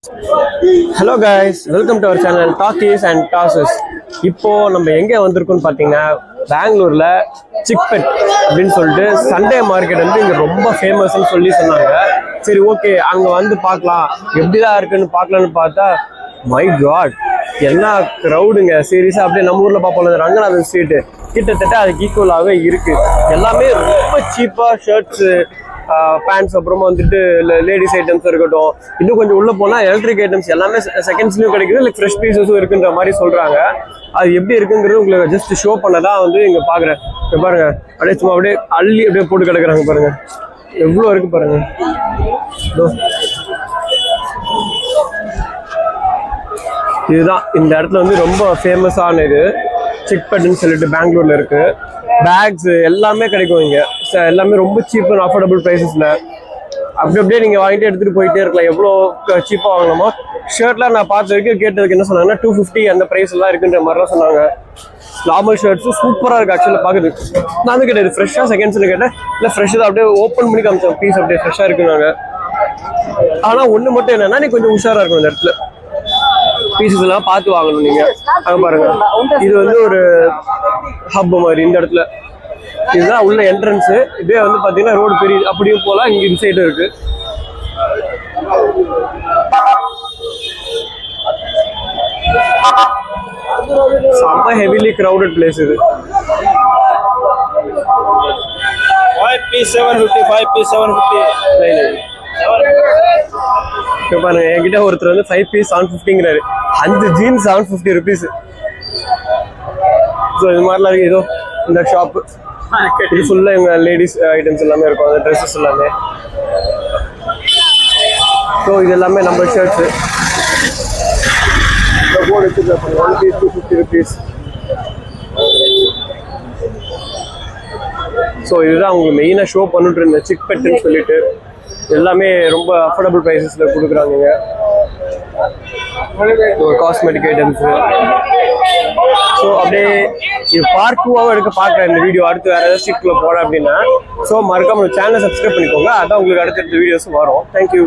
Hello guys, welcome to our channel Talkies and Tosses. இப்போ நம்ம எங்க வந்திருக்கோம்னு பாத்தீங்கன்னா பெங்களூர்ல சிக்பெட் அப்படின்னு சொல்லிட்டு சண்டே மார்க்கெட் வந்து இங்க ரொம்ப ஃபேமஸ்னு சொன்னாங்க. சரி ஓகே அங்க வந்து பார்க்கலாம் எப்படிதான் இருக்குன்னு பார்க்கலான்னு பார்த்தா மை காட் என்ன க்ரௌடுங்க. சீரியஸா அப்படியே நம்ம ஊர்ல பார்ப்போம் ரங்கநாதன் ஸ்ட்ரீட் கிட்டத்தட்ட அதுக்கு ஈக்குவலாகவே இருக்கு. எல்லாமே ரொம்ப சீப்பா ஷர்ட்ஸ் பேண்ட்ஸ் அப்புறமா வந்துட்டு லேடிஸ் ஐட்டம்ஸ் இருக்கட்டும், இன்னும் கொஞ்சம் உள்ள போனா எலக்ட்ரிக் ஐட்டம்ஸ் எல்லாமே செகண்ட்ஸ்லயும் கிடைக்குது, இல்லை ஃப்ரெஷ் பீசஸும் இருக்குன்ற மாதிரி சொல்றாங்க. அது எப்படி இருக்குங்கிறது உங்களுக்கு ஜஸ்ட் ஷோ பண்ணதான் வந்து இங்க பாக்குறேன். பாருங்க அப்படியே சும்மா அப்படியே அள்ளி அப்படியே போட்டு கிடக்குறாங்க பாருங்க, எவ்வளவு இருக்கு பாருங்க. இதுதான் இந்த இடத்துல வந்து ரொம்ப ஃபேமஸான இது சிக்பெட்னு சொல்லிட்டு பெங்களூர்ல இருக்கு. பேக்ஸ் எல்லாமே கிடைக்கும் இங்க, எல்லாமே ரொம்ப சீப் அண்ட் அஃபோர்டபுள் ப்ரைஸஸ்ல. அப்படியே நீங்க வாங்கிட்டு எடுத்துட்டு போயிட்டே இருக்கலாம், எவ்வளோ சீப்பா வாங்கணுமோ. ஷர்ட்லாம் நான் பார்த்த வரைக்கும் கேட்டதுக்கு என்ன சொன்னாங்கன்னா 250 அந்த ப்ரைஸ் எல்லாம் இருக்குன்ற மாதிரிலாம் சொன்னாங்க. நார்மல் ஷர்ட்ஸும் சூப்பரா இருக்கு ஆக்சுவலா பாக்குது. நான் வந்து கேட்டது ஃப்ரெஷ்ஷா செகண்ட்ஸ்ல கேட்டேன், இல்லை ஃப்ரெஷ் தான் அப்படியே ஓப்பன் பண்ணி காமிச்சோம் பீஸ் அப்படியே ஃப்ரெஷ்ஷா இருக்குனாங்க. ஆனா ஒண்ணு மட்டும் என்னன்னா நீ கொஞ்சம் உஷாரா இருக்கும் இந்த இடத்துல, பீசஸ் எல்லாம் பார்த்து வாங்கணும் நீங்க. அங்க பாருங்க இது வந்து ஒரு ஹப் மாதிரி இந்த இடத்துல, இதுதான் உள்ள என்ட்ரன்ஸ். இதே வந்து பாத்தீங்கன்னா ரோடு பெரிய அப்படியும் போலாம், இங்க இந்த சைடு இருக்கு. செம்ம ஹெவிலி கிரவுடட் பிளேஸ் இது. 5 piece 750, 5 piece 750. பாருங்க என்கிட்ட ஒருத்தர் வந்து 5 piece 750ங்கிறாரு. 5 jeans 750 rupees. ஸோ இது மாதிரிலாம் இருக்கு. ஏதோ இந்த ஷாப் இது ஃபுல்லா இவங்க லேடிஸ் ஐட்டம்ஸ் எல்லாமே இருக்கும், அந்த ட்ரெஸ்ஸஸ் எல்லாமே. ஸோ இது எல்லாமே நம்ம ஷர்ட்ஸு போர்டு வச்சுருக்காங்க. 1 piece 250 rupees. ஸோ இதுதான் உங்களுக்கு மெயினாக ஷோ பண்ணிட்டு இருந்தேன் சிக்பெட்னு சொல்லிட்டு. எல்லாமே ரொம்ப அஃபோர்டபுள் ப்ரைஸஸ்ல கொடுக்குறாங்க. Cosmetic items. ஸோ அப்படியே இது பார்ட் 2 எடுக்க பார்க்குறேன் இந்த வீடியோ. அடுத்து வேற ஏதாவது ஸ்ட்ரீட்குள்ள போறேன் அப்படின்னா ஸோ மறக்காம சேனலை சப்ஸ்கிரைப் பண்ணிக்கோங்க, அதான் உங்களுக்கு அடுத்தடுத்த வீடியோஸ் வரும். தேங்க்யூ.